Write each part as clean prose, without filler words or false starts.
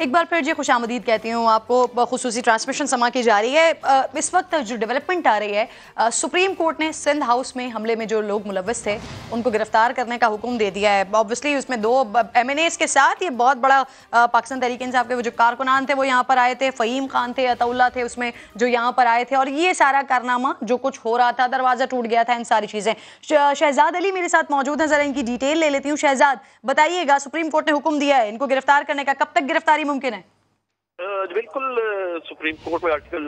एक बार फिर जी खुशामदीद कहती हूँ आपको। खुसूसी ट्रांसमिशन समा की जा रही है। इस वक्त जो डेवलपमेंट आ रही है, सुप्रीम कोर्ट ने सिंध हाउस में हमले में जो लोग मुलव्वस थे उनको गिरफ्तार करने का हुक्म दे दिया है। ऑब्वियसली उसमें 2 MNAs के साथ ये बहुत बड़ा पाकिस्तान तहरीक इंसाफ के वो जो कारकुनान थे वो यहाँ पर आए थे, फ़हीम खान थे, अताउल्ला थे उसमें जो यहाँ पर आए थे, और ये सारा कारनामा जो कुछ हो रहा था, दरवाज़ा टूट गया था, इन सारी चीज़ें। शहजाद अली मेरे साथ मौजूद हैं, ज़रा इनकी डिटेल ले लेती हूँ। शहजाद बताइएगा, सुप्रीम कोर्ट ने हुक्म दिया है इनको गिरफ्तार करने का, कब तक गिरफ्तारी मुमकिन है? बिल्कुल, सुप्रीम कोर्ट में आर्टिकल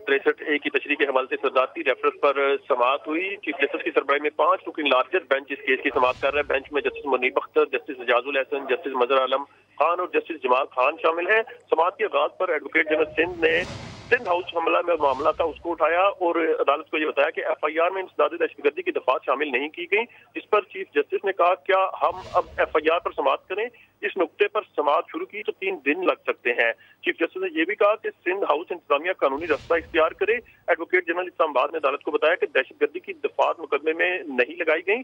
63A की तशरीह के हवाले से सदारती रेफरेंस पर समाअत हुई। चीफ जस्टिस की सरबराही में 5 लुकिंग लार्जर बेंच इस केस की समाअत कर रहे हैं। बेंच में justice Munib Akhtar, justice Ijazul Hasan, justice Mazhar Alam Khan और जस्टिस जमाल खान शामिल हैं। समाअत के आगाज पर एडवोकेट जनरल सिंध ने सिंध हाउस हमला में मामला था उसको उठाया और अदालत को यह बताया कि FIR में इंसदाद दहशतगर्दी की दफात शामिल नहीं की गई। इस पर चीफ जस्टिस ने कहा, क्या हम अब FIR पर समाअत करें? इस नुक्ते पर समाअत शुरू की तो 3 दिन लग सकते हैं। चीफ जस्टिस ने यह भी कहा कि सिंध हाउस इंतजामिया कानूनी रास्ता इख्तियार करे। एडवोकेट जनरल इस्लामाबाद ने अदालत को बताया कि दहशतगर्दी की दफात मुकदमे में नहीं लगाई गई।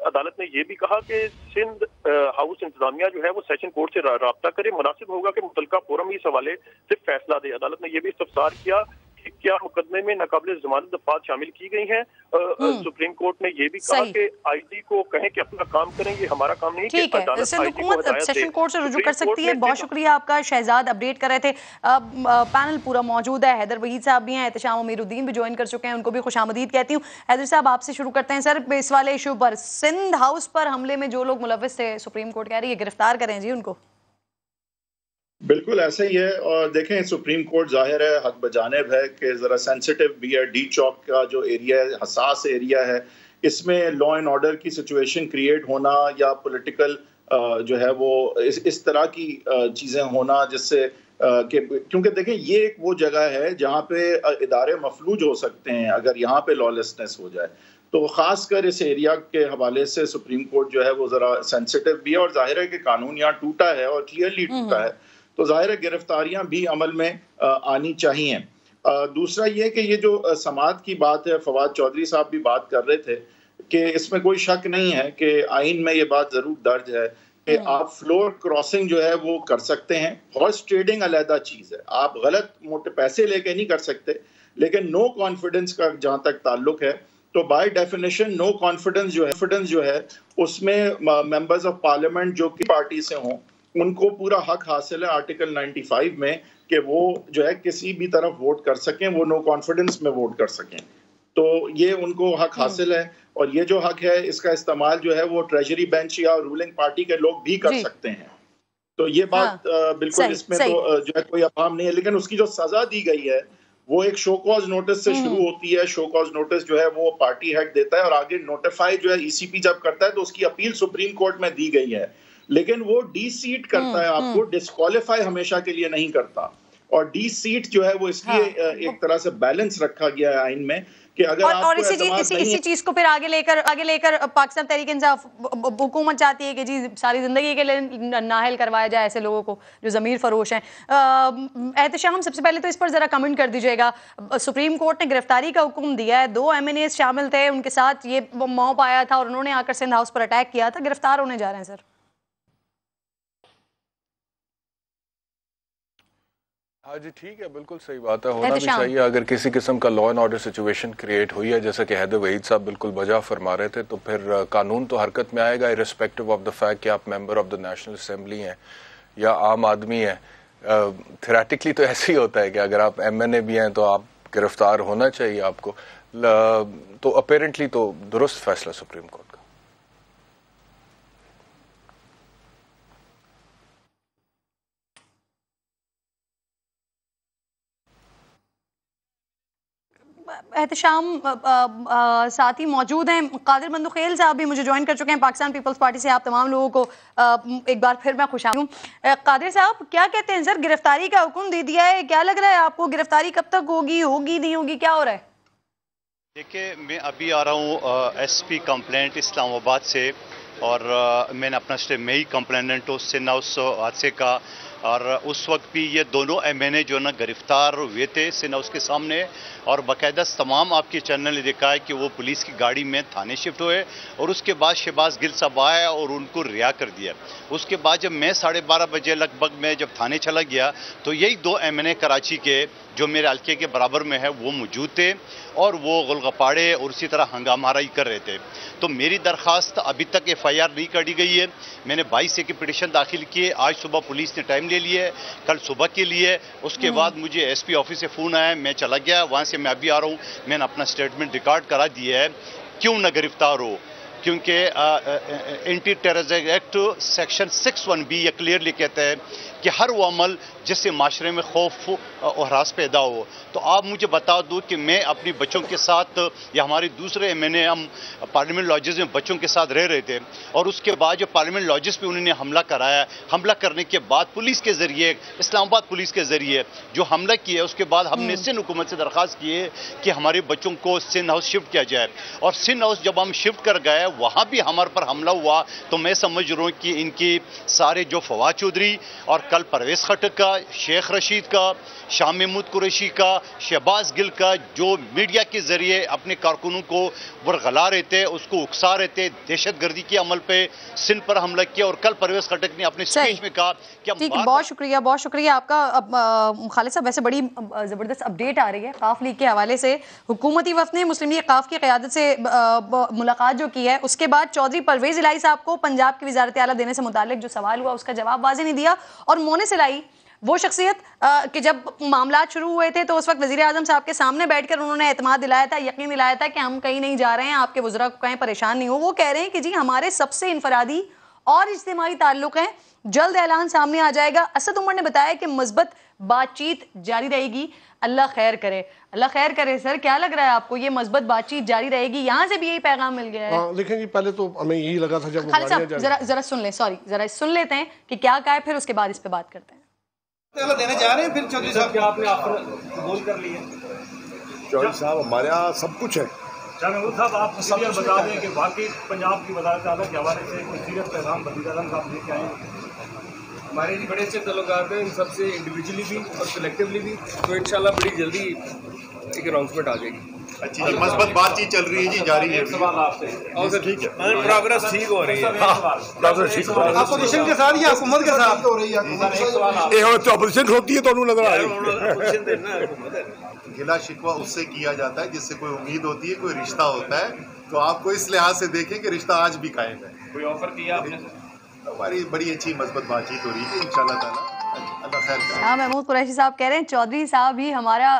अदालत ने यह भी कहा कि सिंध हाउस इंतजामिया जो है वो सेशन कोर्ट से राब्ता करे। मुनासिब होगा कि मुतलका फोरम इस हवाले से फैसला दे। अदालत ने यह भी इस्तफसार किया कि क्या मुकदमे में नाकाबिल जमानत दफात शामिल की गई हैं। सुप्रीम कोर्ट ने यह भी कहा कि IG को कहें कि अपना काम करें, ये हमारा काम नहीं। ठीक है, सिंध हुकूमत सेशन कोर्ट से रुजू कर सकती है। बहुत शुक्रिया आपका शहजाद, अपडेट कर रहे थे। पैनल पूरा मौजूद है, हैदर वहीद साहब भी हैं, एहतशाम अमीरुद्दीन भी ज्वाइन कर चुके हैं, उनको भी खुशामदीद कहती हूँ। हैदर साहब आपसे शुरू करते हैं सर, इस वाले इशू पर, सिंध हाउस पर हमले में जो लोग मुलव्वस थे सुप्रीम कोर्ट कह रही है गिरफ्तार करें जी उनको। बिल्कुल ऐसा ही है। और देखें, सुप्रीम कोर्ट जाहिर है हक बजानिब है कि ज़रा सेंसिटिव भी है। डी चौक का जो एरिया है, हसास एरिया है, इसमें लॉ एंड ऑर्डर की सिचुएशन क्रिएट होना या पॉलिटिकल जो है वो इस तरह की चीज़ें होना जिससे क्योंकि देखें ये एक वो जगह है जहाँ पे इदारे मफलूज हो सकते हैं अगर यहाँ पे लॉलेसनेस हो जाए। तो ख़ासकर इस एरिया के हवाले से सुप्रीम कोर्ट जो है वो ज़रा सेंसिटिव भी है और जाहिर है कि कानून यहाँ टूटा है और क्लियरली टूटा है, तो जाहिर है गिरफ्तारियां भी अमल में आनी चाहिए। दूसरा ये कि ये जो समाअत की बात है, फवाद चौधरी साहब भी बात कर रहे थे कि इसमें कोई शक नहीं है कि आइन में ये बात ज़रूर दर्ज है कि आप फ्लोर क्रॉसिंग जो है वो कर सकते हैं। हॉर्स ट्रेडिंग अलहदा चीज़ है, आप गलत मोटे पैसे लेके नहीं कर सकते। लेकिन नो कॉन्फिडेंस का जहाँ तक ताल्लुक है तो बाय डेफिनेशन नो कॉन्फिडेंस जो है उसमें मेंबर्स ऑफ पार्लियामेंट जो कि पार्टी से हों उनको पूरा हक हासिल है आर्टिकल 95 में कि वो जो है किसी भी तरफ वोट कर सकें, वो नो कॉन्फिडेंस में वोट कर सकें। तो ये उनको हक हासिल है और ये जो हक है इसका इस्तेमाल जो है वो ट्रेजरी बेंच या रूलिंग पार्टी के लोग भी कर सकते हैं। तो ये बात बिल्कुल इसमें तो जो है कोई अफाम नहीं है। लेकिन उसकी जो सजा दी गई है वो एक शो कॉज नोटिस से शुरू होती है। शो कॉज नोटिस जो है वो पार्टी हेड देता है और आगे नोटिफाई जो है ECP जब करता है तो उसकी अपील सुप्रीम कोर्ट में दी गई है। लेकिन वो डी-सीट करता है, आपको डिस्क्वालीफाई हमेशा के लिए नहीं करता। और डी-सीट जो है वो इसलिए एक तरह से बैलेंस रखा गया है आइन में कि अगर और इसी चीज को फिर आगे लेकर पाकिस्तान तहरीक इंसाफ हुकूमत चाहती है कि जी सारी जिंदगी के लिए नाहल करवाया जाए ऐसे लोगों को जो ज़मीर फरोश हैं। एहतशाम, सबसे पहले तो इस पर ज़रा कमेंट कर दीजिएगा। सुप्रीम कोर्ट ने गिरफ्तारी का हुक्म दिया है, 2 MNAs शामिल थे, उनके साथ ये मॉब आया था और उन्होंने आकर सिंध हाउस पर अटैक किया था, गिरफ्तार होने जा रहे हैं सर। हाँ जी, ठीक है, बिल्कुल सही बात है, होना भी चाहिए। अगर किसी किस्म का law and order situation create हुई है, जैसा कि हैदर वहीद साहब बिल्कुल बजा फरमा रहे थे, तो फिर कानून तो हरकत में आएगा, इर्रेस्पेक्टिव ऑफ द फैक्ट कि आप member of the national assembly हैं या आम आदमी हैं। थ्योरेटिकली तो ऐसे ही होता है कि अगर आप MNA भी हैं तो आप गिरफ्तार होना चाहिए आपको। तो अपेरेंटली तो दुरुस्त फैसला सुप्रीम कोर्ट का। एहतशाम साथ ही मौजूद हैं, कादिर बंदुखेल साहब भी मुझे ज्वाइन कर चुके हैं पाकिस्तान पीपल्स पार्टी से। आप तमाम लोगों को एक बार फिर मैं खुशहाल हूँ। कादिर साहब क्या कहते हैं सर, गिरफ्तारी का हुक्म दे दिया है, क्या लग रहा है आपको, गिरफ्तारी कब तक होगी नहीं होगी, क्या हो रहा है? देखिए, मैं अभी आ रहा हूँ SP कंप्लेंट इस्लामाबाद से और मैंने अपना मैं ही कंप्लेनेंट हूँ सिंध हाउस हादसे का। और उस वक्त भी ये दोनों MNA जो ना गिरफ्तार हुए थे सिंध हाउस के सामने, और बाकायदा तमाम आपके चैनल ने देखा है कि वो पुलिस की गाड़ी में थाने शिफ्ट हुए और उसके बाद शहबाज गिल साहब आया और उनको रिहा कर दिया। उसके बाद जब मैं 12:30 बजे लगभग में जब थाने चला गया तो यही 2 MNA कराची के जो मेरे हल्के के बराबर में है वो मौजूद थे और वो गुलगपाड़े और उसी तरह हंगामाराई कर रहे थे। तो मेरी दरख्वास्त अभी तक FIR नहीं करी गई है। मैंने 22 की पिटीशन दाखिल की है। आज सुबह पुलिस ने टाइम ले लिया है, कल सुबह के लिए। उसके बाद मुझे SP ऑफिस से फ़ोन आया, मैं चला गया वहाँ से, मैं अभी आ रहा हूँ। मैंने अपना स्टेटमेंट रिकॉर्ड करा दिया है। क्यों न गिरफ्तार हो? क्योंकि anti terrorism act section 6(1)B ये क्लियरली कहता है कि हर वो अमल जिससे माशरे में खौफ और हरास पैदा हो। तो आप मुझे बता दो कि मैं अपने बच्चों के साथ या हमारे दूसरे MNA हम पार्लियामेंट लॉजेस में बच्चों के साथ रह रहे थे और उसके बाद जो पार्लियामेंट लॉजेस पे उन्होंने हमला कराया, हमला करने के बाद पुलिस के ज़रिए, इस्लामाबाद पुलिस के ज़रिए जो हमला किया, उसके बाद हमने सिंध हुकूमत से दरख्वास्त की है कि हमारे बच्चों को सिंध हाउस शिफ्ट किया जाए। और सिंध हाउस जब हम शिफ्ट कर गए वहाँ भी हमारे पर हमला हुआ। तो मैं समझ रहा हूँ कि इनकी सारे जो फवाद चौधरी और कल परवेज़ खटक का, शेख रशीद का, शाह महमूद कुरैशी का, शहबाज गिल का, जो मीडिया के जरिए अपने कारकुनों को बरगला रहे थे, उसको उकसा रहे थे, दहशतगर्दी के अमल पे सिंध पर हमला किया। और कल परवेज़ खटक ने अपने स्पीच में कहा कि ठीक, बहुत शुक्रिया आपका। अब खालिद साहब, वैसे बड़ी ज़बरदस्त अपडेट आ रही है काफ लीग के हवाले से। हुकूमती वफ़द ने मुस्लिम लीग काफ की क़यादत से मुलाकात जो की है, उसके बाद चौधरी परवेज़ इलाही साहब को पंजाब की वज़ारत आला देने से मुताल्लिक जो सवाल हुआ उसका जवाब वाज़ेह नहीं दिया। और मोनिस इलाही वो शख्सियत कि जब मामला शुरू हुए थे तो उस वक्त वज़ीर आज़म साहब के सामने बैठकर उन्होंने एतमाद दिलाया था, यकीन दिलाया था कि हम कहीं नहीं जा रहे हैं, आपके वज़रा को कहीं परेशान नहीं हो। वो कह रहे हैं कि जी हमारे सबसे इनफरादी और इज्तिमाई ताल्लुक़ हैं, जल्द ऐलान सामने आ जाएगा। असद उमर ने बताया कि मज़बूत बातचीत जारी रहेगी, अल्लाह खैर करे। अल्लाह खैर करे। सर, क्या लग रहा है आपको, ये मज़बूत बातचीत जारी रहेगी? यहाँ से भी यही पैगाम मिल गया है। देखें जी, पहले तो हमें यही लगा था जब खालिद साहब जरा सुन लें, जरा सुन लेते हैं कि क्या कहा है, फिर उसके बाद इस पे बात करते हैं। देने जा रहे हैं फिर चौधरी साहब, क्या आपने ऑफर कबूल कर लिया? चौधरी साहब, हमारे यहाँ सब कुछ है। महमूद साहब, आप क्लियर बता दें कि वाकई पंजाब की वज़ारत आला के हवाले से कोई सीरियस पैगाम वज़ीर आज़म साहब लेके आए हैं? हमारे जी बड़े अच्छे तल्लुकात हैं इन सबसे, इंडिविजुअली भी और कलेक्टिवली भी। तो इंशाल्लाह बड़ी जल्दी एक अनाउंसमेंट आ जाएगी। अच्छी मस्बत बातचीत चल रही है जी, जारी है। सवाल आपसे, ठीक है, प्रोग्रेस ठीक हो रही है। अपोजिशन के साथ या हुकूमत के साथ हो रही है? अपोजिशन होती है तो नजर आ रही है। गिला शिकवा उससे किया जाता है जिससे कोई उम्मीद होती है, कोई रिश्ता होता है। तो आपको इस लिहाज से देखें कि रिश्ता आज भी कायम है। कोई ऑफर किया आपने? हमारी बड़ी अच्छी मस्बत बातचीत हो रही थी, इंशाल्लाह ताला अल्लाह खैर करे। शाह महमूद कुरैशी साहब कह रहे हैं चौधरी साहब ही हमारा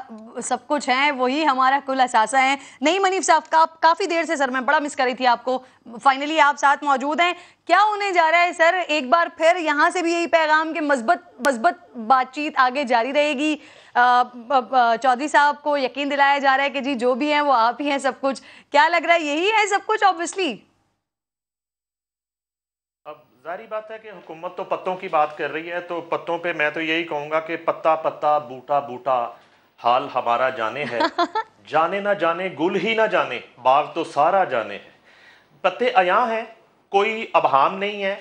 सब कुछ हैं, वही हमारा कुल असासा है। नहीं मनीफ साहब, काफ़ी देर से सर मैं बड़ा मिस कर रही थी आपको, फाइनली आप साथ मौजूद हैं। क्या होने जा रहा है सर, एक बार फिर यहाँ से भी यही पैगाम कि मज़बूत बातचीत आगे जारी रहेगी? चौधरी साहब को यकीन दिलाया जा रहा है कि जी जो भी हैं वो आप ही हैं सब कुछ। क्या लग रहा है यही है सब कुछ? ऑब्वियसली अब जारी बात है कि हुकूमत तो पत्तों की बात कर रही है, तो पत्तों पे मैं तो यही कहूँगा कि पत्ता पत्ता बूटा बूटा हाल हमारा जाने है। जाने ना जाने गुल ही ना जाने, बाग तो सारा जाने है। पत्ते अयां हैं, कोई अबहाम नहीं है।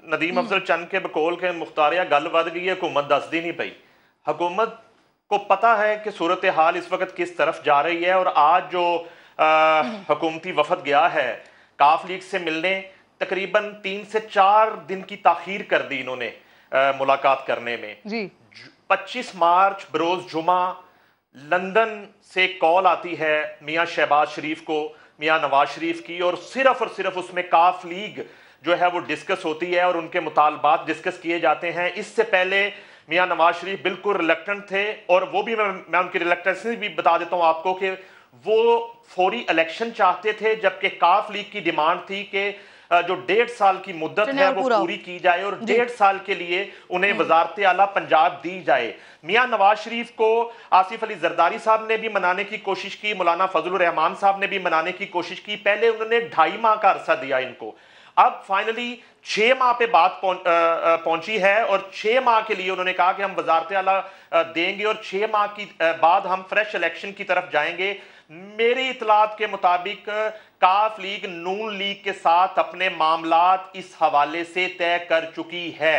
नदीम अफजल चंद के बकोल के मुख्तारिया गल वध गई है, हुकूमत दसदी नहीं पई। हुकूमत को पता है कि सूरत हाल इस वक्त किस तरफ जा रही है। और आज जो हुकूमती वफद गया है काफ लीग से मिलने, तकरीबन 3 से 4 दिन की ताखीर कर दी इन्होंने मुलाकात करने में जी। 25 मार्च बरोज जुमा लंदन से कॉल आती है मियाँ शहबाज शरीफ को, मियाँ नवाज शरीफ की, और सिर्फ उसमें काफ लीग जो है वो डिस्कस होती है और उनके मुतालबात डिस्कस किए जाते हैं। इससे पहले मियाँ नवाज शरीफ बिल्कुल रिलक्टेंट थे, और वो भी मैं उनकी रिलक्टेंस भी बता देता हूँ आपको कि वो फौरी इलेक्शन चाहते थे, जबकि काफ लीग की डिमांड थी कि जो 1.5 साल की मुद्दत है वो पूरी की जाए और 1.5 साल के लिए उन्हें वजारत आला पंजाब दी जाए। मियाँ नवाज शरीफ को आसिफ अली जरदारी साहब ने भी मनाने की कोशिश की, मौलाना फजलुर रहमान साहब ने भी मनाने की कोशिश की। पहले उन्होंने 2.5 माह का अरसा दिया इनको, अब फाइनली 6 माह पे बात पहुंची है और 6 माह के लिए उन्होंने कहा कि हम वजारत आला देंगे और 6 माह की बाद हम फ्रेश इलेक्शन की तरफ जाएंगे। मेरी इतलात के मुताबिक काफ लीग नून लीग के साथ अपने मामलात इस हवाले से तय कर चुकी है।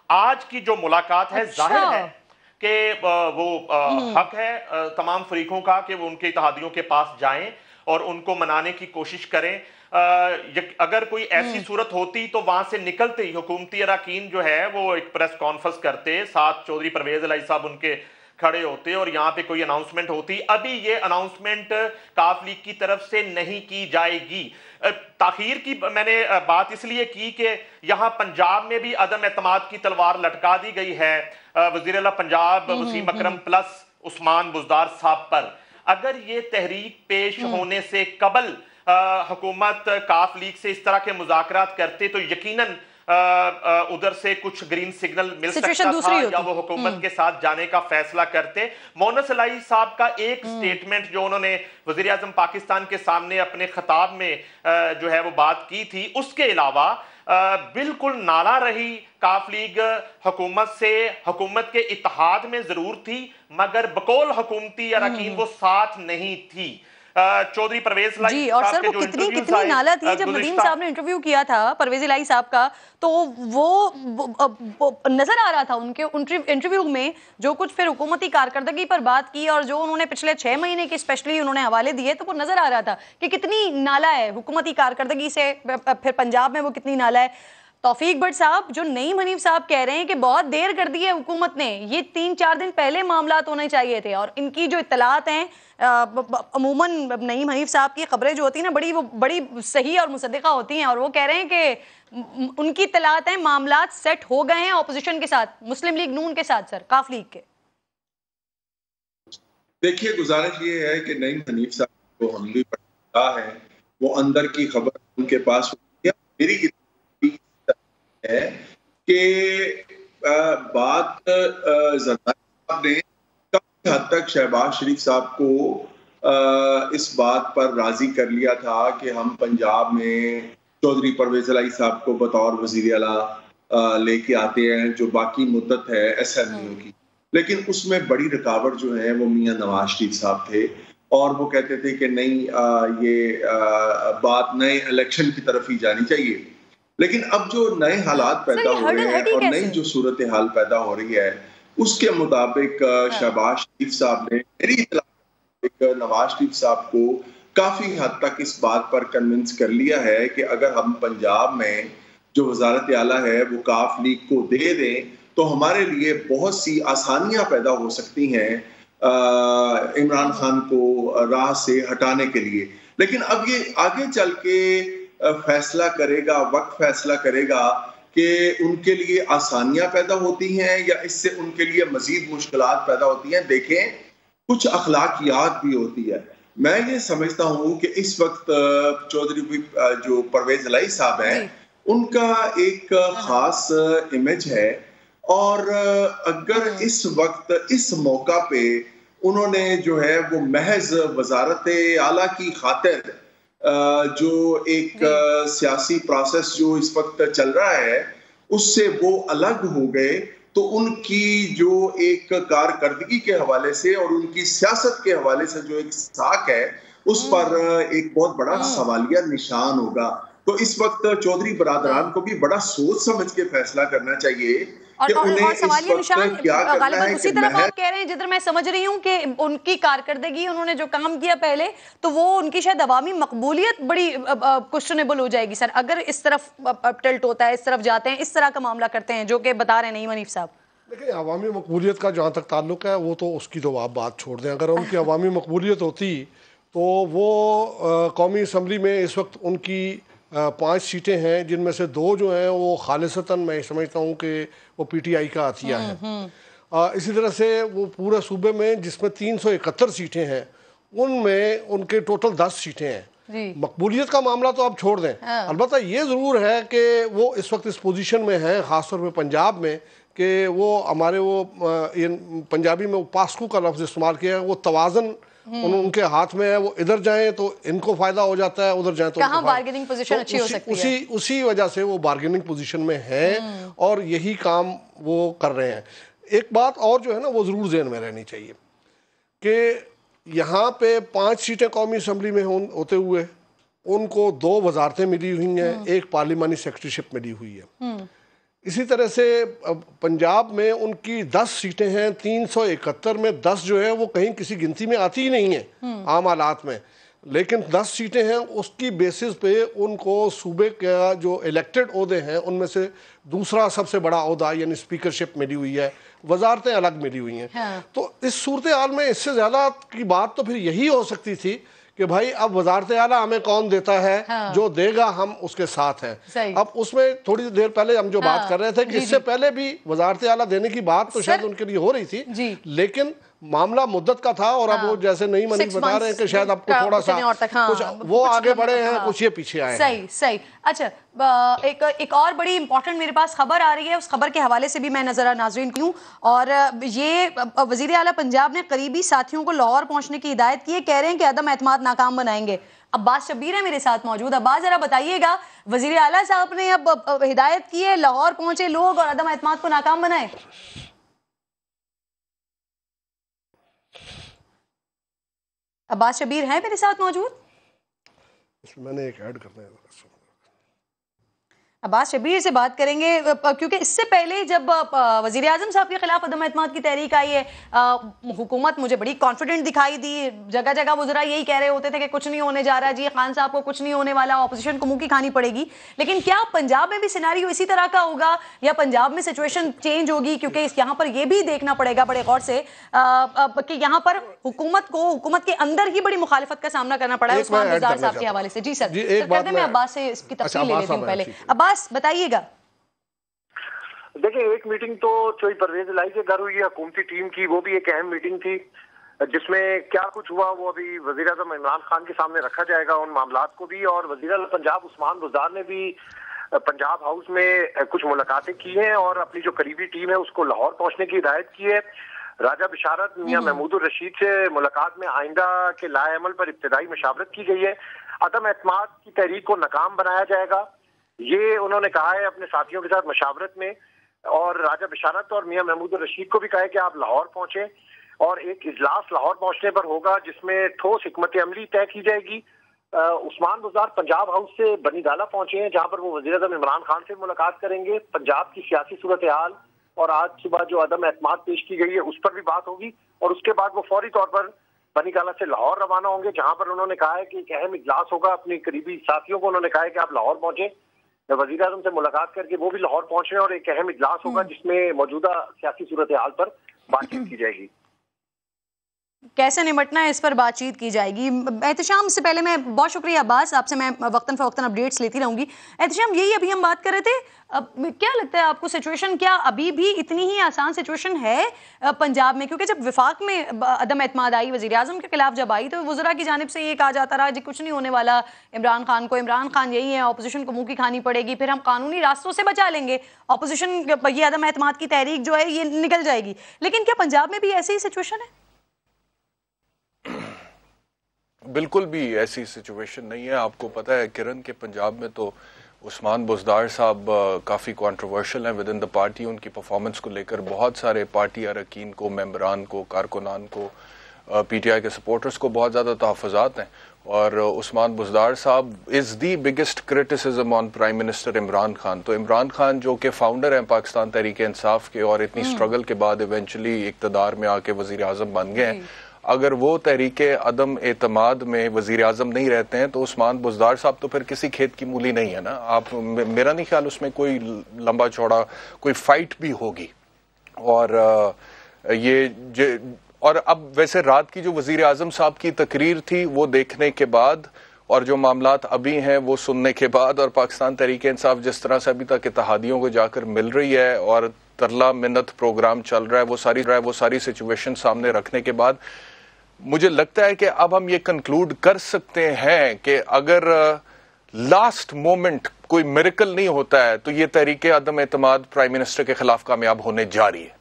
आज की जो मुलाकात है, जाहिर है कि वो हक है तमाम फरीकों का कि वो उनके इत्तेहादियों के पास जाएं और उनको मनाने की कोशिश करें। अगर कोई ऐसी सूरत होती तो वहां से निकलते ही हुकूमती अरकान जो है वो एक प्रेस कॉन्फ्रेंस करते, साथ चौधरी परवेज इलाही साहब उनके खड़े होते और यहाँ पे कोई अनाउंसमेंट होती। अभी ये अनाउंसमेंट काफ लीग की तरफ से नहीं की जाएगी। ताखीर की मैंने बात इसलिए की कि यहाँ पंजाब में भी अदम एतमाद की तलवार लटका दी गई है वज़ीर आला पंजाब वसीम अकरम प्लस उस्मान बुज़दार साहब पर। अगर ये तहरीक पेश होने से कबल हुकूमत काफ लीग से इस तरह के मुज़ाकरात करते तो यकीनन उधर से कुछ ग्रीन सिग्नल मिल सकता था या वो हुकूमत के साथ जाने का फैसला करते। मोनस इलाही साहब का एक स्टेटमेंट जो उन्होंने वज़ीर आज़म पाकिस्तान के सामने अपने खिताब में जो है वो बात की थी, उसके अलावा बिल्कुल नाला रही काफ लीग हुकूमत से। हुकूमत के इत्तेहाद में जरूर थी मगर बकौल हुकूमती अरकान वो साथ नहीं थी। चौधरी परवेज जी, और सर वो कितनी नाला थी जब नदीम साहब ने इंटरव्यू किया था परवेज इलाही साहब का, तो वो नजर आ रहा था उनके इंटरव्यू में जो कुछ फिर हुकूमती कारकर्दगी पर बात की और जो उन्होंने पिछले 6 महीने के स्पेशली उन्होंने हवाले दिए, तो वो नजर आ रहा था कि कितनी नाला है हुकूमती कारकर्दगी से। फिर पंजाब में वो कितनी नाला है। तौफीक भट्ट साहब, जो नईम हनीफ साहब कह रहे हैं कि बहुत देर कर दी है हुकूमत ने, ये 3-4 दिन पहले मामलात होने चाहिए थे। और इनकी जो इत्तलात हैं, अमूमन नईम हनीफ साहब की खबरें जो होती हैं ना वो बड़ी सही और मुसद्दिका होती हैं, और वो कह रहे हैं कि उनकी इत्तलात हैं मामलात सेट हो गए हैं ऑपोजिशन के साथ, मुस्लिम लीग नून के साथ, सर काफ लीग के। देखिए, गुजारिश ये है कि नईम हनीफ साहब को हम भी पढ़ा है, वो अंदर की खबर उनके पास मेरी है कि बात जरदारी साहब ने काफी हद तक शहबाज शरीफ साहब को इस बात पर राजी कर लिया था कि हम पंजाब में चौधरी परवेज इलाही साहब को बतौर वजीर आला लेके आते हैं, जो बाकी मुद्दत है असेंबलियों की। लेकिन उसमें बड़ी रुकावट जो है वो मियां नवाज शरीफ साहब थे, और वो कहते थे कि नहीं, ये बात नए इलेक्शन की तरफ ही जानी चाहिए। लेकिन अब जो नए हालात पैदा हो रहे हैं और नई जो सूरत हाल पैदा हो रही है, उसके मुताबिक शहबाज शरीफ साहब ने मेरी इत्तला नवाज शरीफ साहब को काफी हद तक इस बात पर कन्विंस कर लिया है कि अगर हम पंजाब में जो वजारत आला है वो काफ लीग को दे दें तो हमारे लिए बहुत सी आसानियां पैदा हो सकती हैं इमरान खान को राह से हटाने के लिए। लेकिन अब ये आगे चल के फैसला करेगा, वक्त फैसला करेगा कि उनके लिए आसानियां पैदा होती हैं या इससे उनके लिए मजीद मुश्किलात पैदा होती हैं। देखें, कुछ अखलाकियात भी होती है। मैं ये समझता हूँ कि इस वक्त चौधरी जो परवेज इलाही साहब हैं, उनका एक खास इमेज है, और अगर इस वक्त इस मौका पे उन्होंने जो है वो महज वजारत आला की खातिर जो एक सियासी प्रोसेस जो इस वक्त चल रहा है उससे वो अलग हो गए, तो उनकी जो एक कारकर्दगी के हवाले से और उनकी सियासत के हवाले से जो एक साख है उस पर एक बहुत बड़ा सवालिया निशान होगा। तो इस वक्त चौधरी बरादरान को भी बड़ा सोच समझ के फैसला करना चाहिए और सवालिया निशान गालिबन उसी तरफ आप कह रहे हैं जिधर मैं समझ रही हूँ कि उनकी कारकर्दगी, उन्होंने जो काम किया पहले, तो वो उनकी शायद अवामी मकबूलियत बड़ी क्वेश्चनेबल हो जाएगी सर, अगर इस तरफ टिल्ट होता है, इस तरफ जाते हैं, इस तरह का मामला करते हैं जो कि बता रहे हैं नईम हनीफ साहब। देखिए, अवामी मकबूलियत का जहाँ तक ताल्लुक है वो तो उसकी तो आप बात छोड़ दें। अगर उनकी अवामी मकबूलियत होती तो वो कौमी असम्बली में इस वक्त उनकी 5 सीटें हैं, जिनमें से 2 जो हैं वो खालिसतन मैं समझता हूँ कि वो पीटीआई का अतिया है। इसी तरह से वो पूरे सूबे में जिसमें 371 सीटें हैं उनमें उनके टोटल 10 सीटें हैं। मकबूलियत का मामला तो आप छोड़ दें, अलबत्ता ये ज़रूर है कि वो इस वक्त इस पोजीशन में है, ख़ासतौर पे पंजाब में, कि वो हमारे वो पंजाबी में वो पास्कू का लफ्ज़ इस्तेमाल किया है, वो तवाज़न उनके हाथ में है। वो इधर जाएं तो इनको फायदा हो जाता है, उधर जाएं तो कहाँ बार्गेनिंग पोजीशन अच्छी हो सकती है। उसी वजह से वो बार्गेनिंग पोजीशन में है और यही काम वो कर रहे हैं। एक बात और जो है ना वो ज़रूर ज़हन में रहनी चाहिए कि यहाँ पे 5 सीटें कौमी असम्बली में होते हुए उनको 2 वजारतें मिली हुई हैं, एक पार्लिमानी सेक्रेटरीशिप मिली हुई है। इसी तरह से पंजाब में उनकी 10 सीटें हैं, 371 में 10 जो है वो कहीं किसी गिनती में आती ही नहीं है आम हालात में, लेकिन 10 सीटें हैं, उसकी बेसिस पे उनको सूबे का जो इलेक्टेड ओहदे हैं उनमें से दूसरा सबसे बड़ा ओहदा यानी स्पीकरशिप मिली हुई है, वजारतें अलग मिली हुई हैं। हाँ। तो इस सूरत हाल में इससे ज़्यादा की बात तो फिर यही हो सकती थी कि भाई अब वजारत आला हमें कौन देता है, हाँ। जो देगा हम उसके साथ हैं। अब उसमें थोड़ी देर पहले हम जो हाँ। बात कर रहे थे कि इससे पहले भी वजारत आला देने की बात तो शायद उनके लिए हो रही थी, लेकिन मामला मुद्दत का था और अब वो जैसे नहीं मनी बता रहे हैं कि शायद आपको थोड़ा सा कुछ वो आगे बढ़े हैं, कुछ ये पीछे आए हैं। सही। अच्छा, एक और बड़ी इंपॉर्टेंट मेरे पास खबर आ रही है, उस खबर के हवाले से भी मैं नजर नाजरीन की हूँ। और ये वजीर आला पंजाब ने करीबी साथियों को लाहौर पहुंचने की हिदायत की है, कह रहे हैं कि अदम एतमाद नाकाम बनाएंगे। अब्बास शब्बीर है मेरे साथ मौजूद। अब्बास जरा बताइएगा, वजीर आला साहब ने अब हिदायत की है लाहौर पहुंचे लोग और अदम एतमाद को नाकाम बनाए। अब्बास शब्बीर हैं मेरे साथ मौजूद? मैंने एक ऐड करना है, अब्बास शब्बीर से बात करेंगे क्योंकि इससे पहले जब वजीर आजम साहब के खिलाफ अदम एतमाद की तहरीक आई है, हुकूमत मुझे बड़ी कॉन्फिडेंट दिखाई दी, जगह जगह वज़रा यही कह रहे होते थे कि कुछ नहीं होने जा रहा जी, खान साहब को कुछ नहीं होने वाला, ऑपोजिशन को मुंह की खानी पड़ेगी। लेकिन क्या पंजाब में भी सिनेरियो इसी तरह का होगा या पंजाब में सिचुएशन चेंज होगी? क्योंकि यहाँ पर यह भी देखना पड़ेगा बड़े गौर से कि यहाँ पर हुकूमत के अंदर ही बड़ी मुखालिफत का सामना करना पड़ा है उस्मान बुज़दार साहब के हवाले से। जी सर, मैं अब्बास से इसकी तफसील ले लेती हूँ पहले। अब्बास बताइएगा। देखिए, एक मीटिंग तो चोई परवेज लाई के घर हुई है हुकूमती टीम की, वो भी एक अहम मीटिंग थी जिसमें क्या कुछ हुआ वो अभी वजीर आज़म इमरान खान के सामने रखा जाएगा उन मामलात को भी। और वजीर आला पंजाब उस्मान बुज़दार ने भी पंजाब हाउस में कुछ मुलाकातें की हैं और अपनी जो करीबी टीम है उसको लाहौर पहुंचने की हिदायत की है। राजा बिशारत मियां महमूदुर रशीद से मुलाकात में आइंदा के लाएअमल पर इब्तिदाई मशावरत की गई है। अदम एतमाद की तहरीक को नाकाम बनाया जाएगा, ये उन्होंने कहा है अपने साथियों के साथ मशावरत में। और राजा बिशारत और मियां महमूदुर रशीद को भी कहा है कि आप लाहौर पहुंचे और एक इजलास लाहौर पहुंचने पर होगा जिसमें ठोस हिकमत अमली तय की जाएगी। उस्मान बुज़दार पंजाब हाउस से बनी गाला पहुंचे हैं जहां पर वो वज़ीर आज़म इमरान खान से मुलाकात करेंगे। पंजाब की सियासी सूरत हाल और आज सुबह जो अदम एतमाद पेश की गई है उस पर भी बात होगी और उसके बाद वो फौरी तौर पर बनी गाला से लाहौर रवाना होंगे जहां पर उन्होंने कहा है कि एक अहम इजलास होगा। अपने करीबी साथियों को उन्होंने कहा है कि आप लाहौर पहुंचे, वज़ीर आज़म से मुलाकात करके वो भी लाहौर पहुंच रहे हैं और एक अहम इजलास होगा जिसमें मौजूदा सियासी सूरत हाल पर बातचीत की जाएगी। कैसे निपटना है इस पर बातचीत की जाएगी। एहतशाम, से पहले मैं बहुत शुक्रिया अब्बास, आपसे मैं वक्तन फ़वक्तन अपडेट्स लेती रहूंगी। एहतशाम, यही अभी हम बात कर रहे थे, क्या लगता है आपको सिचुएशन क्या अभी भी इतनी ही आसान सिचुएशन है पंजाब में? क्योंकि जब विफाक में अदम एतमाद आई, वज़ीर आज़म के खिलाफ जब आई, तो वज़रा की जानिब से ये कहा जाता रहा जी कुछ नहीं होने वाला इमरान खान को, इमरान खान यही है, अपोजिशन को मुंह की खानी पड़ेगी, फिर हम कानूनी रास्तों से बचा लेंगे, अपोजिशन ये अदम एतमाद की तहरीक जो है ये निकल जाएगी। लेकिन क्या पंजाब में भी ऐसी ही सिचुएशन है? बिल्कुल भी ऐसी सिचुएशन नहीं है। आपको पता है किरण के पंजाब में तो उस्मान बुज़दार साहब काफ़ी कंट्रोवर्शियल हैं विद इन द पार्टी। उनकी परफॉर्मेंस को लेकर बहुत सारे पार्टी अरकान को, मेंबरान को, कारकुनान को, पीटीआई के सपोर्टर्स को बहुत ज़्यादा तहफ़्फ़ुज़ात हैं। और उस्मान बुज़दार साहब is the biggest criticism on prime minister Imran Khan. तो इमरान खान जो कि फाउंडर हैं पाकिस्तान तहरीक इंसाफ के और इतनी स्ट्रगल के बाद इवेंचुअली इक़्तिदार में आके वज़ीर आज़म बन गए हैं, अगर वो तहरीके अदम एतमाद में वजीर आज़म नहीं रहते हैं तो उस्मान बुज़दार साहब तो फिर किसी खेत की मूली नहीं है ना। आप, मेरा नहीं ख्याल उसमें कोई लंबा चौड़ा कोई फाइट भी होगी। और और अब वैसे रात की जो वजीर आज़म साहब की तकरीर थी वो देखने के बाद और जो मामलात अभी हैं वो सुनने के बाद और पाकिस्तान तहरीक इंसाफ जिस तरह से अभी तक इत्तेहादियों को जाकर मिल रही है और तरला मिन्नत प्रोग्राम चल रहा है, वो सारी सिचुएशन सामने रखने के बाद मुझे लगता है कि अब हम ये कंक्लूड कर सकते हैं कि अगर लास्ट मोमेंट कोई मिरेकल नहीं होता है तो ये तहरीके अदम एतमाद प्राइम मिनिस्टर के खिलाफ कामयाब होने जा रही है।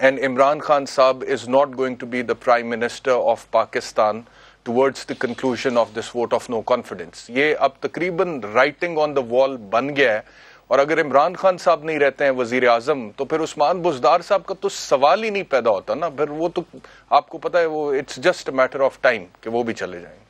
एंड इमरान खान साहब is not going to be the prime minister of Pakistan towards the conclusion of this vote of no confidence. ये अब तकरीबन राइटिंग ऑन द वॉल बन गया है। और अगर इमरान खान साहब नहीं रहते हैं वजीर आजम तो फिर उस्मान बुज़दार साहब का तो सवाल ही नहीं पैदा होता ना। फिर वो तो आपको पता है वो it's just a matter of time कि वो भी चले जाएंगे।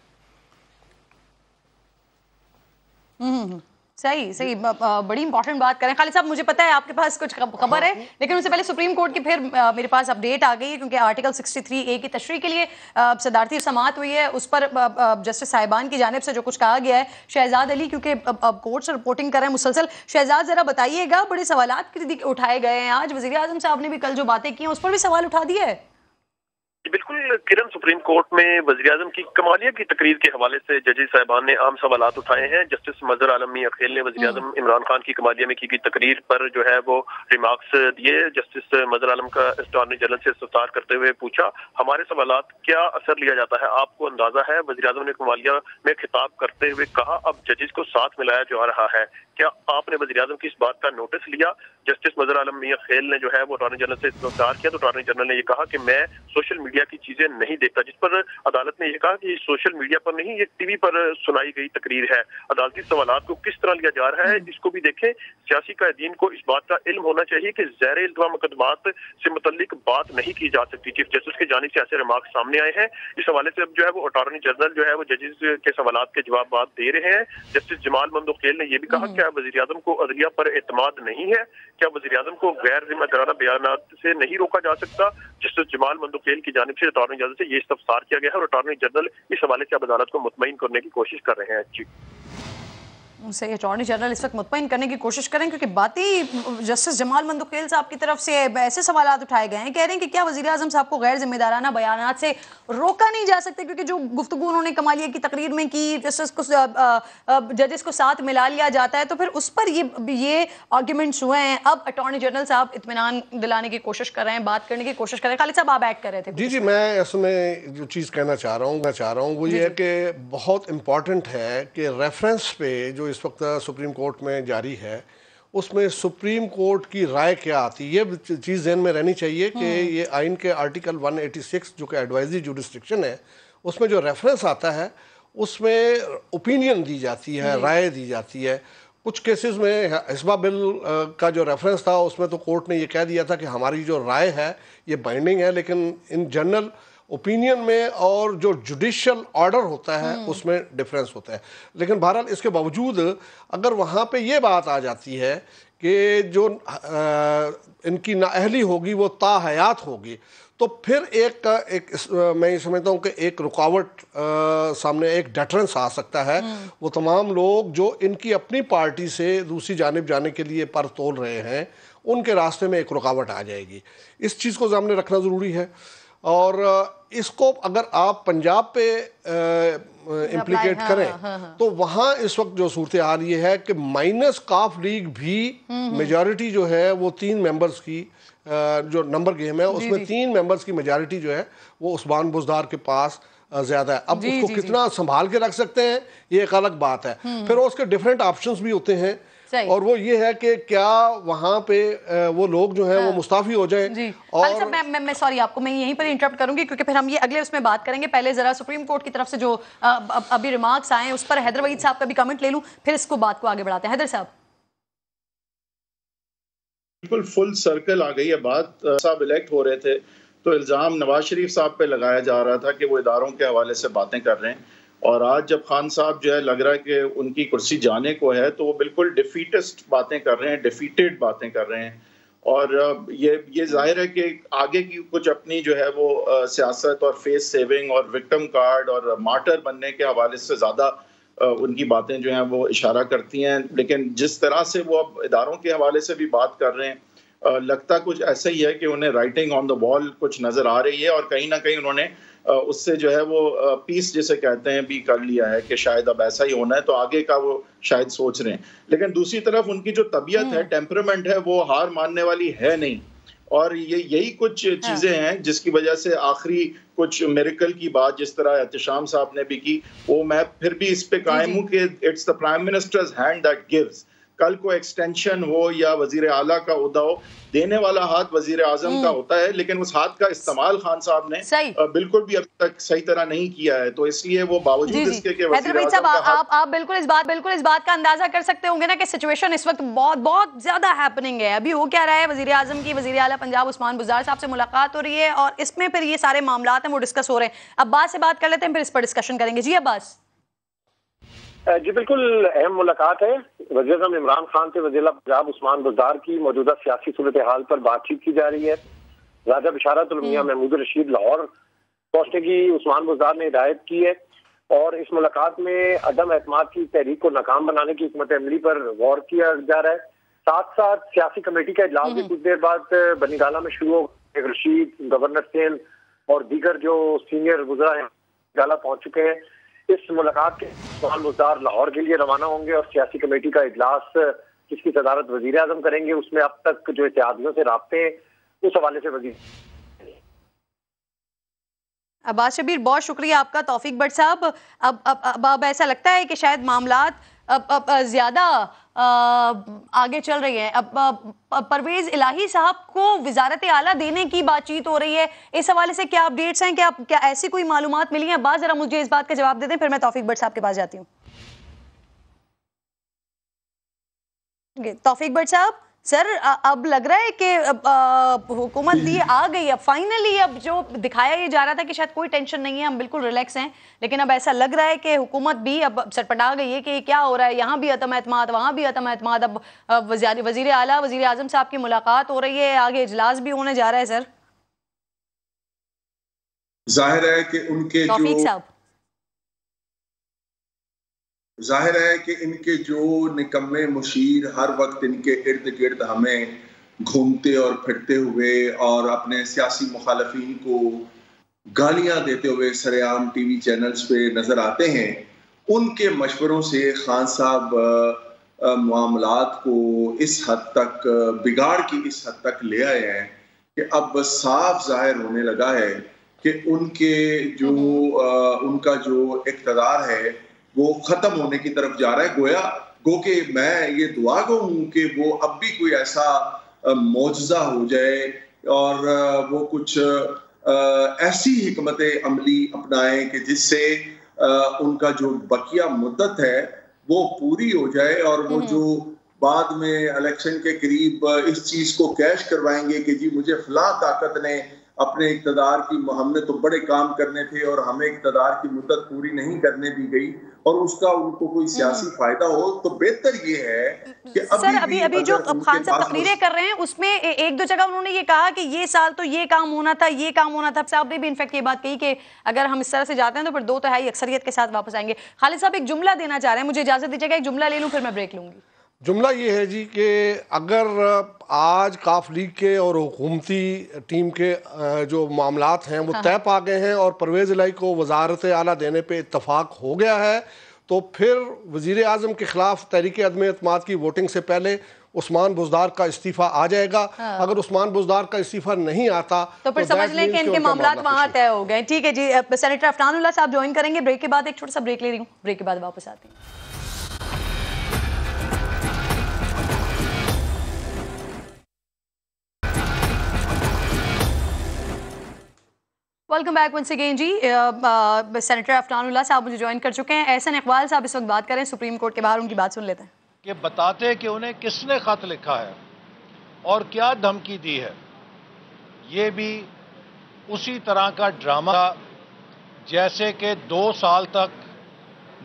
सही बड़ी इंपॉर्टेंट बात करें। खालिद साहब, मुझे पता है आपके पास कुछ खबर है, लेकिन उससे पहले सुप्रीम कोर्ट की फिर मेरे पास अपडेट आ गई है, क्योंकि आर्टिकल 63A की तशरीह के लिए सदारती समाअत हुई है। उस पर जस्टिस साहिबान की जानिब से जो कुछ कहा गया है, शहजाद अली क्योंकि अब कोर्ट से रिपोर्टिंग कर रहे हैं मुसलसल। शहजाद, जरा बताइएगा, बड़े सवालात उठाए गए हैं। आज वज़ीर आज़म साहब ने भी कल जो बातें की हैं उस पर भी सवाल उठा दिया है। बिल्कुल किरण, सुप्रीम कोर्ट में वज़ीर आज़म की कमालिया की तकरीर के हवाले से जजेस साहिबान ने आम सवालात उठाए हैं। जस्टिस मजहर आलम मियां खेल ने वज़ीर आज़म इमरान खान की कमालिया में की गई तकरीर पर जो है वो रिमार्क्स दिए। जस्टिस मजहर आलम का अटॉर्नी जनरल से इस्तफसार करते हुए पूछा, हमारे सवालात क्या असर लिया जाता है, आपको अंदाजा है? वज़ीर आज़म ने कमालिया में खिताब करते हुए कहा, अब जजेस को साथ मिलाया जा रहा है, क्या आपने वज़ीर आज़म की इस बात का नोटिस लिया? जस्टिस मजहर आलम मियां खेल ने जो है वो अटॉर्नी जनरल से इस्तफसार किया, तो अटॉर्नी जनरल ने ये कहा कि मैं सोशल मीडिया की चीजें नहीं देखता, जिस पर अदालत ने यह कहा कि सोशल मीडिया पर नहीं, ये टीवी पर सुनाई गई तकरीर है। अदालती सवालात को किस तरह लिया जा रहा है इसको भी देखें। सियासी कायदीन को इस बात का इल्म होना चाहिए कि ज़ैर इल्ज़ाम मुकदमात से मुतल्लिक बात नहीं की जा सकती। चीफ जस्टिस की जानिब से ऐसे रिमार्क सामने आए हैं। इस हवाले से अब जो है वो अटॉर्नी जनरल जो है वो जजेस के सवालात के जवाब दे रहे हैं। जस्टिस जमाल मंदोखेल ने यह भी कहा, क्या वज़ीर आज़म को अदलिया पर एतमाद नहीं है? क्या वज़ीर आज़म को गैर जिम्मेदाराना बयानात से नहीं रोका जा सकता? जस्टिस जमाल मंदोखेल की जानिब से अटॉर्नी जनरल से ये इस्तफसार किया गया है और अटॉर्नी जनरल इस हवाले से अब अदालत को मुतमईन करने की कोशिश कर रहे हैं। जी सही, अटॉर्नी जनरल इस वक्त मुतमईन करने की कोशिश करें, क्योंकि बातें जस्टिस जमाल मंदोखेल साहब की तरफ से ऐसे सवालात उठाए गए हैं, कह रहे हैं कि क्या वज़ीर आज़म साहब को गैर जिम्मेदाराना बयानात से रोका नहीं जा सकता, क्योंकि जो गुफ्तगू उन्होंने कमालिया की तकरीर में की, जस्टिस को जजेस को साथ मिला लिया जाता है, तो फिर उस पर ये आर्ग्यूमेंट्स हुए हैं। अब अटॉर्नी जनरल साहब इत्मीनान दिलाने की कोशिश कर रहे हैं, बात करने की कोशिश कर रहे हैं। खालिद साहब, आप ऐड कर रहे थे। जी, मैं इसमें जो चीज़ कहना चाह रहा हूँ वो ये है कि बहुत इम्पॉर्टेंट है कि रेफरेंस पे जो इस वक्त सुप्रीम कोर्ट में जारी है उसमें सुप्रीम कोर्ट की राय क्या आती है, ये चीज़ ज़हन में रहनी चाहिए कि ये आइन के आर्टिकल 186 जो कि एडवाइजरी जुरिस्डिक्शन है, उसमें जो रेफरेंस आता है उसमें ओपिनियन दी जाती है, राय दी जाती है। कुछ केसेस में हिस्बा बिल का जो रेफरेंस था उसमें तो कोर्ट ने ये कह दिया था कि हमारी जो राय है ये बाइंडिंग है, लेकिन इन जनरल ओपिनियन में और जो जुडिशियल ऑर्डर होता है उसमें डिफरेंस होता है। लेकिन बहरहाल इसके बावजूद अगर वहाँ पे ये बात आ जाती है कि जो इनकी नाअहली होगी वो ताहयात होगी, तो फिर मैं ये समझता हूँ कि एक रुकावट सामने, एक डेटरेंस आ सकता है। वो तमाम लोग जो इनकी अपनी पार्टी से दूसरी जानिब जाने के लिए पर तोल रहे हैं, उनके रास्ते में एक रुकावट आ जाएगी। इस चीज़ को सामने रखना ज़रूरी है। और इसको अगर आप पंजाब पे इम्प्लीकेट करें तो वहाँ इस वक्त जो सूरत हाल ये है कि माइनस काफ लीग भी मेजॉरिटी जो है वो 3 मेंबर्स की जो नंबर गेम है उसमें 3 मेंबर्स की मेजॉरिटी जो है वो उस्मान बुज़दार के पास ज़्यादा है। अब उसको कितना संभाल के रख सकते हैं ये एक अलग बात है। फिर उसके डिफरेंट ऑप्शंस भी होते हैं और वो ये है कि क्या वहाँ पे वो लोग जो हैं वो मुस्ताफी हो जाएं। और मैं सॉरी आपको मैं यहीं पर इंटरप्ट करूंगी, क्योंकि फिर हम ये अगले उसमें बात करेंगे। पहले जरा सुप्रीम कोर्ट की तरफ से जो अभी रिमार्क्स आए उस पर हैदर वहीद साहब का भी कमेंट ले लूं, फिर इसको बात को आगे बढ़ाते हैं। हैदर साहब, बिल्कुल फुल सर्कल आ गई है बात। साहब इलेक्ट हो रहे थे तो इल्ज़ाम नवाज शरीफ साहब पे लगाया जा रहा था कि वो इदारों के हवाले से बातें कर रहे हैं, और आज जब खान साहब जो है लग रहा है कि उनकी कुर्सी जाने को है तो वो बिल्कुल डिफीटिस्ट बातें कर रहे हैं, डिफीटेड बातें कर रहे हैं। और ये जाहिर है कि आगे की कुछ अपनी जो है वो सियासत और फेस सेविंग और विक्टिम कार्ड और मार्टर बनने के हवाले से ज़्यादा उनकी बातें जो हैं वो इशारा करती हैं। लेकिन जिस तरह से वो अब इदारों के हवाले से भी बात कर रहे हैं, लगता कुछ ऐसा ही है कि उन्हें राइटिंग ऑन द वॉल कुछ नज़र आ रही है, और कहीं ना कहीं उन्होंने उससे जो है वो पीस जिसे कहते हैं भी कर लिया है कि शायद अब ऐसा ही होना है, तो आगे का वो शायद सोच रहे हैं। लेकिन दूसरी तरफ उनकी जो तबीयत है, टेम्परामेंट है, वो हार मानने वाली है नहीं। और यही कुछ चीज़ें हैं जिसकी वजह से आखिरी कुछ मिरेकल की बात जिस तरह एहतशाम साहब ने भी की, वो मैं फिर भी इस पे कायम हूँ कि it's the prime ministers hand that gives. कल को एक्सटेंशन हो या वजीर आला का उहदा हो, देने वाला हाथ वजीर आजम का होता है, लेकिन उस हाथ का इस्तेमाल खान साहब ने बिल्कुल भी अभी तक सही तरह नहीं किया है। तो इसलिए वो बावजूद इसके कि वजीर आजम का आप बिल्कुल इस बात का अंदाजा कर सकते होंगे ना कि सिचुएशन इस वक्त बहुत ज्यादा हैपनिंग है। अभी हो क्या रहा है, वजीर आजम की वजीर आला पंजाब उस्मान बुज़दार साहब से मुलाकात हो रही है और इसमें फिर ये सारे मामलात हैं वो डिस्कस हो रहे हैं। अब्बास से बात कर लेते हैं, फिर इस पर डिस्कशन करेंगे। जी अब्बास। जी बिल्कुल अहम मुलाकात है। वज़ीर-ए-आज़म इमरान खान से वज़ीर पंजाब उस्मान बुज़दार की मौजूदा सियासी सूरत हाल पर बातचीत की जा रही है। राजा बिशारत उल मियां महमूद रशीद लाहौर पहुंचने की उस्मान बुज़दार ने हिदायत की है और इस मुलाकात में अदम एतमाद की तहरीक को नाकाम बनाने की हिकमत अमली पर गौर किया जा रहा है। साथ साथ सियासी कमेटी का इजलास भी कुछ देर बाद बनीगाला में शुरू होगा। रशीद, गवर्नर सेन और दीगर जो सीनियर वज़रा हैं गाला पहुंच चुके हैं। इस मुलाकात के उस्मान बुज़दार लाहौर के लिए रवाना होंगे और सियासी कमेटी का इजलास जिसकी सदारत वज़ीर आज़म करेंगे, उसमें अब तक जो इत्तेहादियों से राब्ते हैं उस हवाले से वज़ीर अब्बास शब्बीर, बहुत शुक्रिया आपका। तौफीक भट्ट साहब, अब ऐसा लगता है कि शायद मामलात अब ज्यादा आगे चल रही है। अब परवेज इलाही साहब को वजारत आला देने की बातचीत हो रही है। इस हवाले से क्या अपडेट्स हैं? क्या ऐसी कोई मालूमात मिली हैं? बात जरा मुझे इस बात का जवाब दे दें, फिर मैं तौफीक भट्ट साहब के पास जाती हूँ। तौफीक भट्ट साहब, सर अब लग रहा है कि हुकूमत भी आ गई है फाइनली। अब जो दिखाया ये जा रहा था कि शायद कोई टेंशन नहीं है, हम बिल्कुल रिलैक्स हैं, लेकिन अब ऐसा लग रहा है कि हुकूमत भी अब सरपटा गई है कि क्या हो रहा है। यहाँ भी अदम एतमाद, वहाँ भी अदम एतमाद। अब वज़ीर आला वज़ीर आज़म साहब की मुलाकात हो रही है, आगे इजलास भी होने जा रहा है। सर जाहिर है कि उनके जाहिर है कि इनके जो निकम्मे मुशीर हर वक्त इनके इर्द गिर्द हमें घूमते और फिरते हुए और अपने सियासी मुखालफीन को गालियां देते हुए सरेआम टीवी चैनल्स पे नजर आते हैं, उनके मशवरों से खान साहब मामलात को इस हद तक बिगाड़ की इस हद तक ले आए हैं कि अब साफ जाहिर होने लगा है कि उनके जो उनका जो इक़्तिदार है वो खत्म होने की तरफ जा रहा है। गो के मैं ये दुआ कहूँ कि वो अब भी कोई ऐसा मौजज़ा हो जाए और वो कुछ ऐसी हिकमत अमली अपनाएं कि जिससे उनका जो बकिया मुद्दत है वो पूरी हो जाए और वो जो बाद में इलेक्शन के करीब इस चीज को कैश करवाएंगे कि जी मुझे फलां ताकत ने अपने इक़्तिदार की, हमने तो बड़े काम करने थे और हमें इक़्तिदार की मुद्दत पूरी नहीं करने दी गई और उसका उनको कोई सियासी फायदा हो, तो बेहतर ये है कि अभी जो खान साहब तकरीरें कर रहे हैं उसमें एक दो जगह उन्होंने ये कहा कि ये साल तो ये काम होना था, ये काम होना था। साहब ने भी इनफैक्ट ये बात कही कि अगर हम इस तरह से जाते हैं तो फिर 2/3 अक्सरियत के साथ वापस आएंगे। खालिद साहब एक जुमला देना चाह रहे हैं, मुझे इजाजत दीजिएगा, एक जुमला ले लूं फिर मैं ब्रेक लूंगी। जुमला ये है जी कि अगर आज काफ लीग के और हुकूमती टीम के जो मामलात हैं वो तय पा गए हैं और परवेज़ इलाही को वजारत आला देने पे इत्तफाक हो गया है, तो फिर वज़ीर आज़म के खिलाफ तहरीक अदम एतमाद की वोटिंग से पहले उस्मान बुज़दार का इस्तीफ़ा आ जाएगा। अगर उस्मान बुज़दार का इस्तीफ़ा नहीं आता तो फिर समझ लें कि इनके मामलात वहाँ तय हो गए। ठीक है जी, सेनेटर अफनानुल्लाह साहब ज्वाइन करेंगे ब्रेक के बाद। एक छोटा सा ब्रेक ले रही हूँ, ब्रेक के बाद वापस आती हूँ। वेलकम बैक वंस अगेन जी। सेनेटर अफनानुल्लाह साहब मुझे ज्वाइन कर चुके हैं। एहसन इकबाल साहब इस वक्त बात करें सुप्रीम कोर्ट के बाहर, उनकी बात सुन लेते हैं। कि बताते कि उन्हें किसने खत लिखा है और क्या धमकी दी है। ये भी उसी तरह का ड्रामा जैसे कि 2 साल तक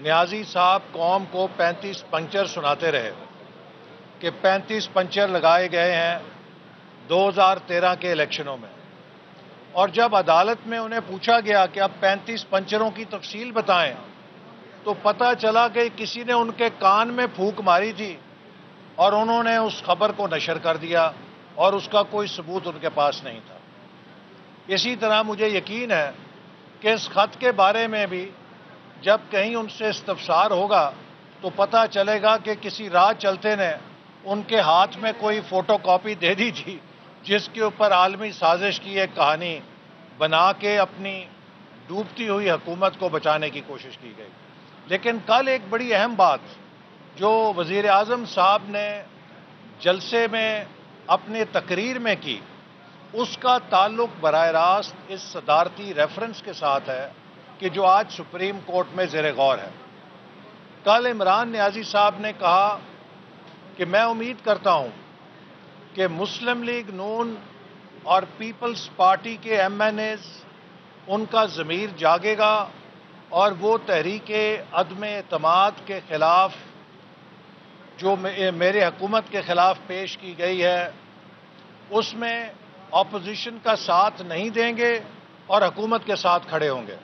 न्याजी साहब कौम को 35 पंचर सुनाते रहे कि 35 पंचर लगाए गए हैं 2013 के इलेक्शनों में, और जब अदालत में उन्हें पूछा गया कि अब 35 पंचरों की तफसील बताएं तो पता चला कि किसी ने उनके कान में फूंक मारी थी और उन्होंने उस खबर को नशर कर दिया और उसका कोई सबूत उनके पास नहीं था। इसी तरह मुझे यकीन है कि इस खत के बारे में भी जब कहीं उनसे इस्तफसार होगा तो पता चलेगा कि किसी राह चलते ने उनके हाथ में कोई फ़ोटोकॉपी दे दी थी जिसके ऊपर आलमी साजिश की एक कहानी बना के अपनी डूबती हुई हुकूमत को बचाने की कोशिश की गई। लेकिन कल एक बड़ी अहम बात जो वज़ीर आज़म साहब ने जलसे में अपने तकरीर में की, उसका ताल्लुक़ बराह रास्त इस सदारती रेफरेंस के साथ है कि जो आज सुप्रीम कोर्ट में ज़ेर गौर है। कल इमरान नियाज़ी साहब ने कहा कि मैं उम्मीद करता हूँ कि मुस्लिम लीग नून और पीपल्स पार्टी के MNAs उनका ज़मीर जागेगा और वो तहरीक अदम एतमाद के ख़िलाफ़ जो मेरे हुकूमत के ख़िलाफ़ पेश की गई है, उसमें अपोजिशन का साथ नहीं देंगे और हुकूमत के साथ खड़े होंगे।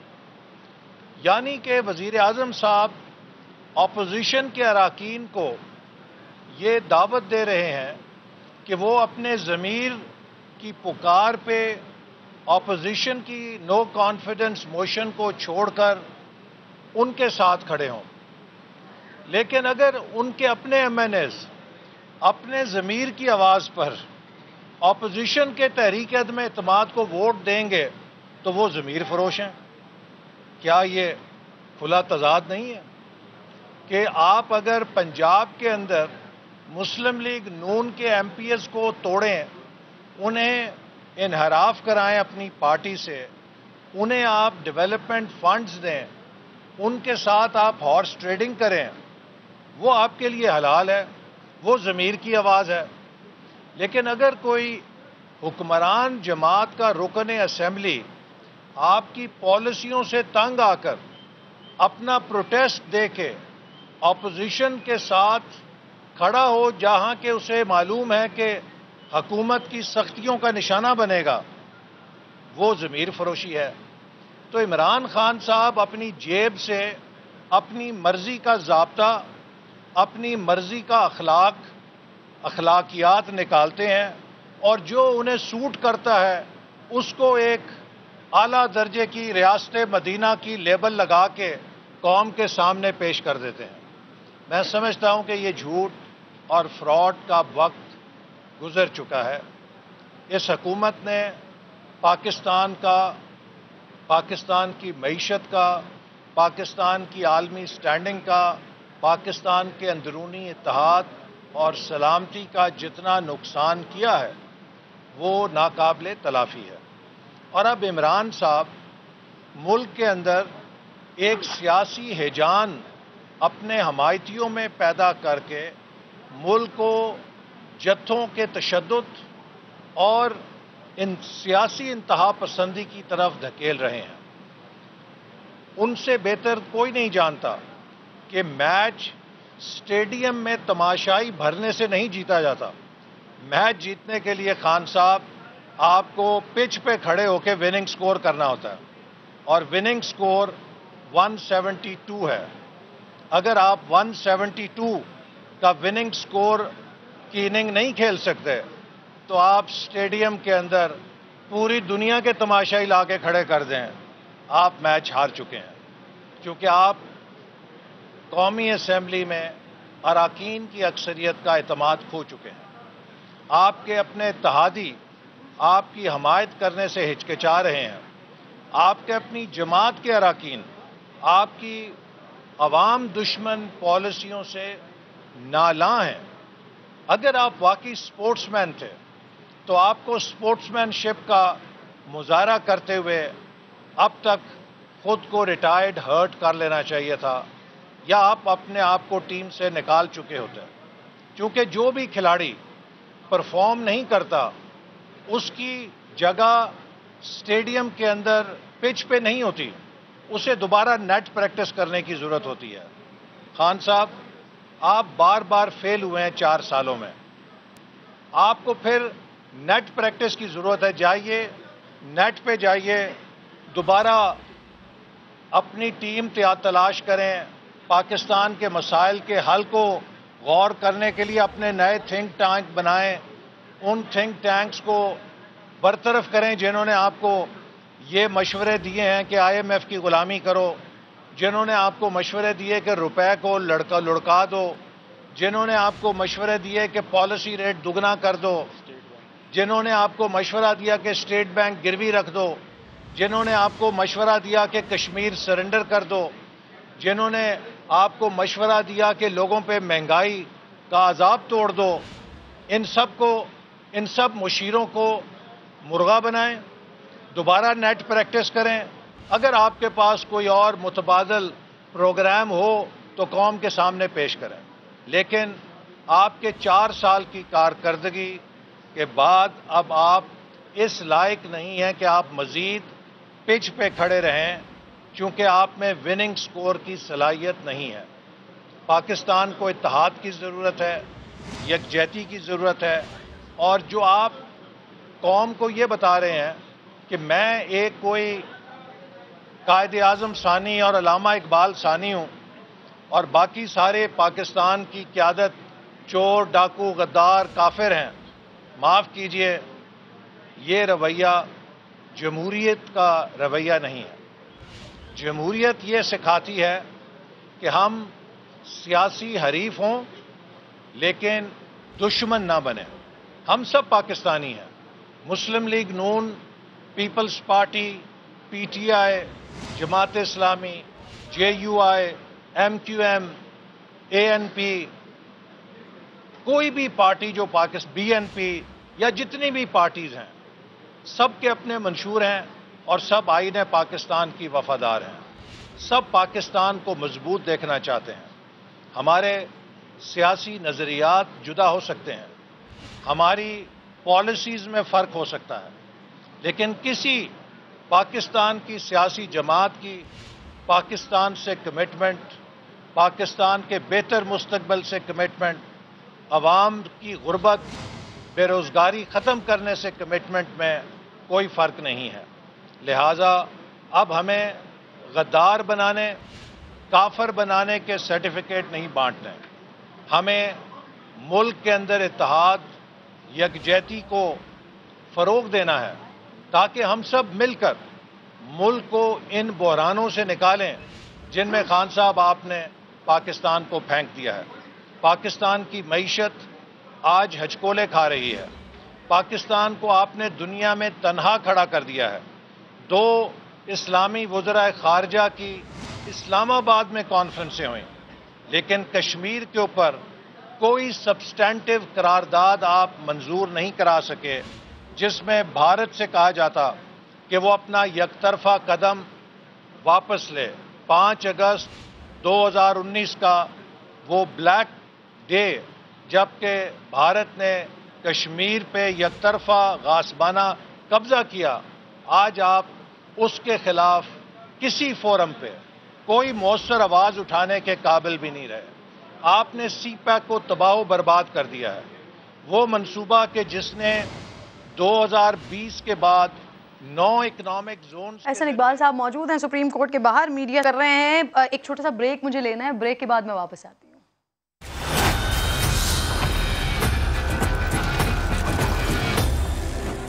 यानी कि वज़ीर आज़म साहब अपोजिशन के अरकान को ये दावत दे रहे हैं कि वो अपने ज़मीर की पुकार पे अपोजिशन की नो कॉन्फिडेंस मोशन को छोड़कर उनके साथ खड़े हों। लेकिन अगर उनके अपने एमएनएज़ अपने ज़मीर की आवाज़ पर अपोजिशन के तहरीक अदम एतमाद को वोट देंगे तो वो ज़मीर फरोश हैं। क्या ये खुला तज़ाद नहीं है कि आप अगर पंजाब के अंदर मुस्लिम लीग नून के एमपीएस को तोड़ें, उन्हें इनहराफ कराएं अपनी पार्टी से, उन्हें आप डेवलपमेंट फंड्स दें, उनके साथ आप हॉर्स ट्रेडिंग करें, वो आपके लिए हलाल है, वो ज़मीर की आवाज़ है। लेकिन अगर कोई हुक्मरान जमात का रुकन असेंबली आपकी पॉलिसियों से तंग आकर अपना प्रोटेस्ट दे के अपोजिशन के साथ खड़ा हो, जहां के उसे मालूम है कि हुकूमत की सख्तियों का निशाना बनेगा, वो ज़मीर फरोशी है। तो इमरान खान साहब अपनी जेब से अपनी मर्जी का ज़ाब्ता, अपनी मर्जी का अखलाकियात निकालते हैं और जो उन्हें सूट करता है उसको एक आला दर्जे की रियासत मदीना की लेबल लगा के कौम के सामने पेश कर देते हैं। मैं समझता हूं कि ये झूठ और फ्रॉड का वक्त गुजर चुका है। इस हुकूमत ने पाकिस्तान की मईशत का, पाकिस्तान की आलमी स्टैंडिंग का, पाकिस्तान के अंदरूनी इत्तेहाद और सलामती का जितना नुकसान किया है वो नाकाबिले तलाफ़ी है। और अब इमरान साहब मुल्क के अंदर एक सियासी हिजान अपने हमायतियों में पैदा करके मुल्क को जत्थों के तशद्दुद और इन सियासी इंतहा पसंदी की तरफ धकेल रहे हैं। उनसे बेहतर कोई नहीं जानता कि मैच स्टेडियम में तमाशाई भरने से नहीं जीता जाता। मैच जीतने के लिए खान साहब आपको पिच पे खड़े होकर विनिंग स्कोर करना होता है और विनिंग स्कोर 172 है। अगर आप 172 का विनिंग स्कोर की इनिंग नहीं खेल सकते तो आप स्टेडियम के अंदर पूरी दुनिया के तमाशाई ला के खड़े कर दें, आप मैच हार चुके हैं। क्योंकि आप कौमी असेंबली में अरकान की अक्सरियत का एतमाद खो चुके हैं। आपके अपने इत्तेहादी आपकी हमायत करने से हिचकिचा रहे हैं। आपके अपनी जमात के अरकान आपकी अवाम दुश्मन पॉलिसियों से नाला हैं। अगर आप वाकई स्पोर्ट्समैन थे तो आपको स्पोर्ट्समैनशिप का मुजाहरा करते हुए अब तक खुद को रिटायर्ड हर्ट कर लेना चाहिए था, या आप अपने आप को टीम से निकाल चुके होते। क्योंकि जो भी खिलाड़ी परफॉर्म नहीं करता उसकी जगह स्टेडियम के अंदर पिच पे नहीं होती, उसे दोबारा नेट प्रैक्टिस करने की ज़रूरत होती है। खान साहब, आप बार बार फेल हुए हैं 4 सालों में, आपको फिर नेट प्रैक्टिस की ज़रूरत है। जाइए नेट पे जाइए, दोबारा अपनी टीम तलाश करें, पाकिस्तान के मसाइल के हल को गौर करने के लिए अपने नए थिंक टैंक बनाएं। उन थिंक टैंक्स को बरतरफ करें जिन्होंने आपको ये मशवरे दिए हैं कि IMF की ग़ुलामी करो, जिन्होंने आपको मशवरे दिए कि रुपए को लुढ़का दो, जिन्होंने आपको मशवरे दिए कि पॉलिसी रेट दुगना कर दो, जिन्होंने आपको मशवरा दिया कि स्टेट बैंक गिरवी रख दो, जिन्होंने आपको मशवरा दिया कि कश्मीर सरेंडर कर दो, जिन्होंने आपको मशवरा दिया कि लोगों पे महंगाई का अजाब तोड़ दो, इन सब मुशीरों को मुर्गा बनाएं, दोबारा नेट प्रैक्टिस करें। अगर आपके पास कोई और मुतबादल प्रोग्राम हो तो कौम के सामने पेश करें। लेकिन आपके 4 साल की कारकर्दगी के बाद अब आप इस लायक नहीं हैं कि आप मज़ीद पिच पे खड़े रहें चूँकि आप में विनिंग स्कोर की सलाहियत नहीं है। पाकिस्तान को इत्तेहाद की ज़रूरत है, यकजहती की ज़रूरत है। और जो आप कौम को ये बता रहे हैं कि मैं एक कोई कायद आज़म सानी और अल्लामा इकबाल सानी हूँ और बाकी सारे पाकिस्तान की क़यादत चोर, डाकू, गद्दार, काफिर हैं, माफ़ कीजिए, ये रवैया जमहूरियत का रवैया नहीं है। जमहूरियत ये सिखाती है कि हम सियासी हरीफ हों लेकिन दुश्मन ना बने। हम सब पाकिस्तानी हैं। मुस्लिम लीग नून, peoples party, PTI, Jamaat Islami, JUI, MQM, ANP, कोई भी पार्टी जो BNP या जितनी भी पार्टीज़ हैं, सब के अपने मंशूर हैं और सब आईन पाकिस्तान की वफादार हैं। सब पाकिस्तान को मजबूत देखना चाहते हैं। हमारे सियासी नज़रियात जुदा हो सकते हैं, हमारी पॉलिसीज़ में फ़र्क हो सकता है, लेकिन किसी पाकिस्तान की सियासी जमात की पाकिस्तान से कमिटमेंट, पाकिस्तान के बेहतर मुस्तकबिल से कमिटमेंट, अवाम की गुर्बत, बेरोज़गारी ख़त्म करने से कमिटमेंट में कोई फ़र्क नहीं है। लिहाजा अब हमें गद्दार बनाने, काफिर बनाने के सर्टिफिकेट नहीं बांटने। हमें मुल्क के अंदर इत्तेहाद, यकजहती को फ़रोग देना है ताकि हम सब मिलकर मुल्क को इन बहरानों से निकालें जिनमें खान साहब आपने पाकिस्तान को फेंक दिया है। पाकिस्तान की मईशत आज हचकोले खा रही है। पाकिस्तान को आपने दुनिया में तन्हा खड़ा कर दिया है। 2 इस्लामी वज़राए ख़ारजा की इस्लामाबाद में कॉन्फ्रेंसें हुई, लेकिन कश्मीर के ऊपर कोई सब्सटेंटिव करारदाद आप मंजूर नहीं करा सके जिसमें भारत से कहा जाता कि वो अपना यकतरफा कदम वापस ले। 5 अगस्त 2019 का वो ब्लैक डे जबकि भारत ने कश्मीर पे यकतरफा गासबाना कब्जा किया, आज आप उसके खिलाफ किसी फोरम पे कोई मौसर आवाज़ उठाने के काबिल भी नहीं रहे। आपने CPAC को तबाह बर्बाद कर दिया है। वो मंसूबा के जिसने 2020 के बाद 9 इकोनॉमिक जोन। एहसन इकबाल साहब मौजूद हैं सुप्रीम कोर्ट के बाहर, मीडिया कर रहे हैं। एक छोटा सा ब्रेक मुझे लेना है, ब्रेक के बाद मैं वापस आती हूँ।